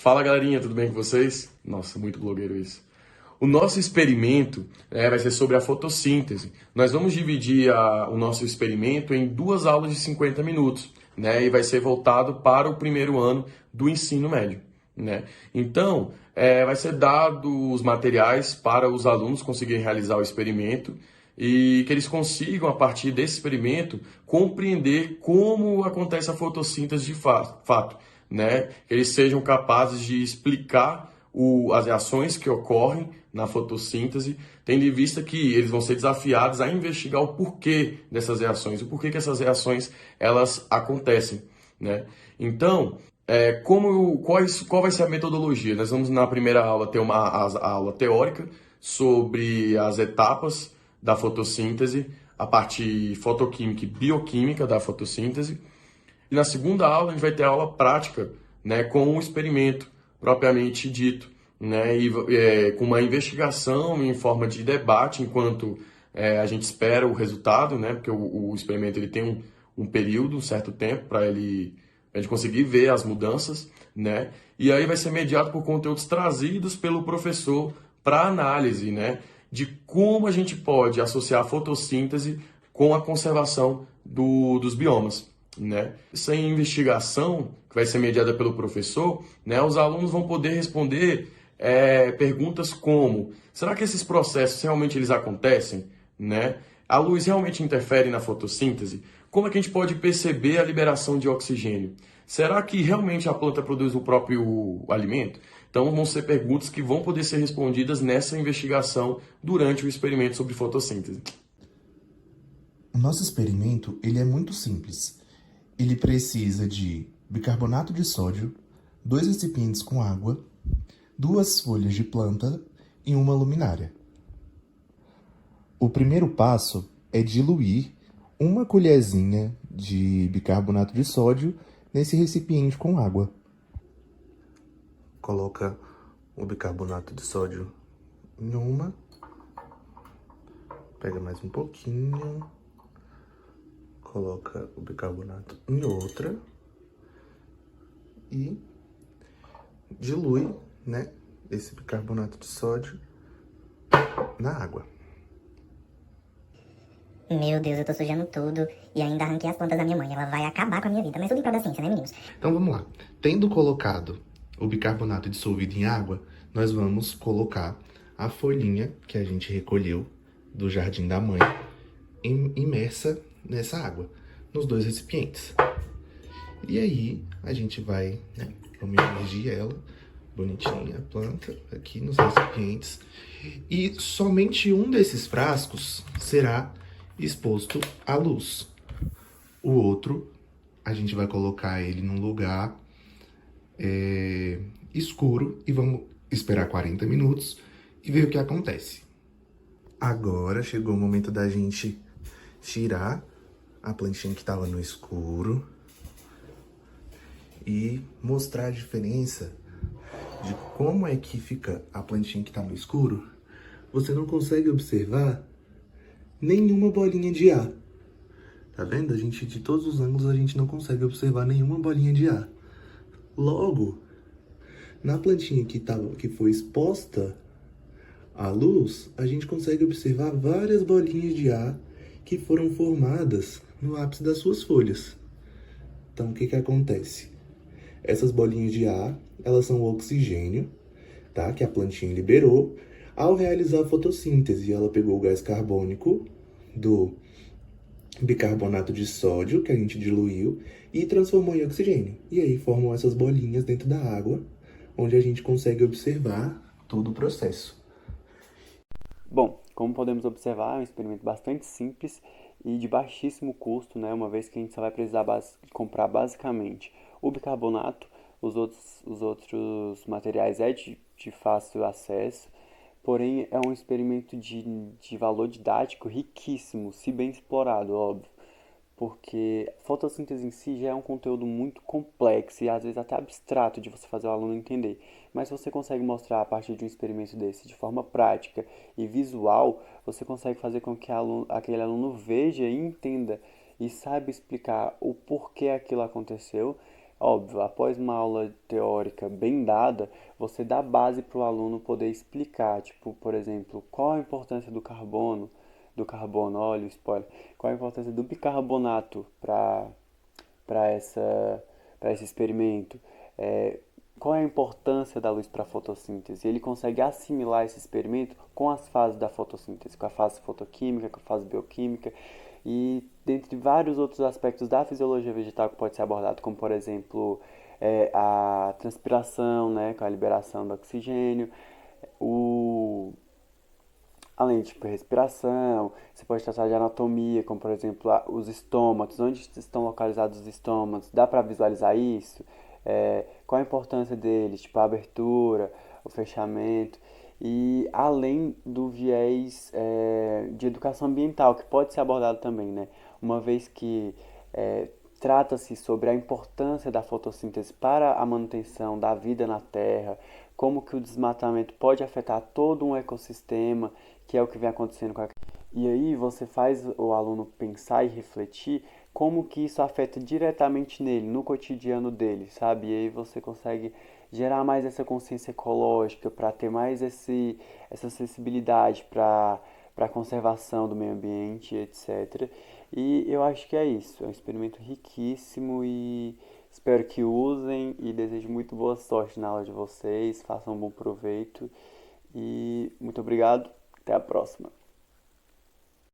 Fala galerinha, tudo bem com vocês? Nossa, muito blogueiro isso. O nosso experimento vai ser sobre a fotossíntese. Nós vamos dividir o nosso experimento em duas aulas de 50 minutos, né? E vai ser voltado para o primeiro ano do ensino médio, né? Então, vai ser dado os materiais para os alunos conseguirem realizar o experimento e que eles consigam, a partir desse experimento, compreender como acontece a fotossíntese de fato, né? Que eles sejam capazes de explicar as reações que ocorrem na fotossíntese, tendo em vista que eles vão ser desafiados a investigar o porquê dessas reações, o porquê que essas reações elas acontecem, né? Então, qual vai ser a metodologia? Nós vamos na primeira aula ter a aula teórica sobre as etapas da fotossíntese, a parte fotoquímica e bioquímica da fotossíntese. E na segunda aula a gente vai ter a aula prática, né, com o experimento propriamente dito, né, com uma investigação em forma de debate enquanto a gente espera o resultado, né, porque o experimento ele tem um período, um certo tempo para a gente conseguir ver as mudanças, né, e aí vai ser mediado por conteúdos trazidos pelo professor para análise, né, de como a gente pode associar a fotossíntese com a conservação dos biomas, né? Essa investigação, que vai ser mediada pelo professor, né, os alunos vão poder responder perguntas como: será que esses processos realmente eles acontecem? Né? A luz realmente interfere na fotossíntese? Como é que a gente pode perceber a liberação de oxigênio? Será que realmente a planta produz o próprio alimento? Então vão ser perguntas que vão poder ser respondidas nessa investigação durante o experimento sobre fotossíntese. O nosso experimento ele é muito simples. Ele precisa de bicarbonato de sódio, 2 recipientes com água, 2 folhas de planta e uma luminária. O primeiro passo é diluir 1 colherzinha de bicarbonato de sódio nesse recipiente com água. Coloca o bicarbonato de sódio em uma, pega mais um pouquinho, coloca o bicarbonato em outra e dilui, né, esse bicarbonato de sódio na água. Meu Deus, eu tô sujando tudo e ainda arranquei as plantas da minha mãe. Ela vai acabar com a minha vida, mas tudo em prol da ciência, né, meninos? Então vamos lá. Tendo colocado o bicarbonato dissolvido em água, nós vamos colocar a folhinha que a gente recolheu do jardim da mãe imersa nessa água, nos 2 recipientes. E aí a gente vai, né, vamos imergir ela, bonitinha a planta, aqui nos recipientes. E somente um desses frascos será exposto à luz. O outro, a gente vai colocar ele num lugar escuro e vamos esperar 40 minutos e ver o que acontece. Agora chegou o momento da gente tirar a plantinha que estava no escuro e mostrar a diferença de como é que fica a plantinha que está no escuro. Você não consegue observar nenhuma bolinha de ar. Tá vendo? De todos os ângulos, a gente não consegue observar nenhuma bolinha de ar. Logo, na plantinha que foi exposta à luz, a gente consegue observar várias bolinhas de ar que foram formadas no ápice das suas folhas. Então, o que acontece? Essas bolinhas de ar, elas são o oxigênio, tá? Que a plantinha liberou ao realizar a fotossíntese. Ela pegou o gás carbônico do bicarbonato de sódio, que a gente diluiu, e transformou em oxigênio. E aí formam essas bolinhas dentro da água, onde a gente consegue observar todo o processo. Bom, como podemos observar, é um experimento bastante simples e de baixíssimo custo, né? Uma vez que a gente só vai precisar comprar basicamente o bicarbonato, os outros materiais de fácil acesso, porém é um experimento de valor didático riquíssimo, se bem explorado, óbvio, porque fotossíntese em si já é um conteúdo muito complexo e às vezes até abstrato de você fazer o aluno entender. Mas se você consegue mostrar a partir de um experimento desse de forma prática e visual, você consegue fazer com que aquele aluno veja e entenda e saiba explicar o porquê aquilo aconteceu Óbvio, após uma aula teórica bem dada, você dá base para o aluno poder explicar, tipo, por exemplo, qual a importância do carbono, olha o spoiler, qual a importância do bicarbonato para essa para esse experimento, é, qual é a importância da luz para a fotossíntese. Ele consegue assimilar esse experimento com as fases da fotossíntese, com a fase fotoquímica, com a fase bioquímica e dentre vários outros aspectos da fisiologia vegetal que pode ser abordado, como por exemplo a transpiração, né, com a liberação do oxigênio, o além de tipo, respiração, você pode tratar de anatomia, como por exemplo os estômatos, onde estão localizados os estômatos, dá para visualizar isso? Qual a importância deles, tipo a abertura, o fechamento, e além do viés de educação ambiental, que pode ser abordado também, né? Uma vez que trata-se sobre a importância da fotossíntese para a manutenção da vida na Terra, como que o desmatamento pode afetar todo um ecossistema, que é o que vem acontecendo com a... E aí você faz o aluno pensar e refletir como que isso afeta diretamente nele, no cotidiano dele, sabe? E aí você consegue gerar mais essa consciência ecológica, para ter mais essa sensibilidade para a conservação do meio ambiente, etc. E eu acho que é isso. É um experimento riquíssimo e espero que usem e desejo muito boa sorte na aula de vocês. Façam um bom proveito e muito obrigado. Até a próxima.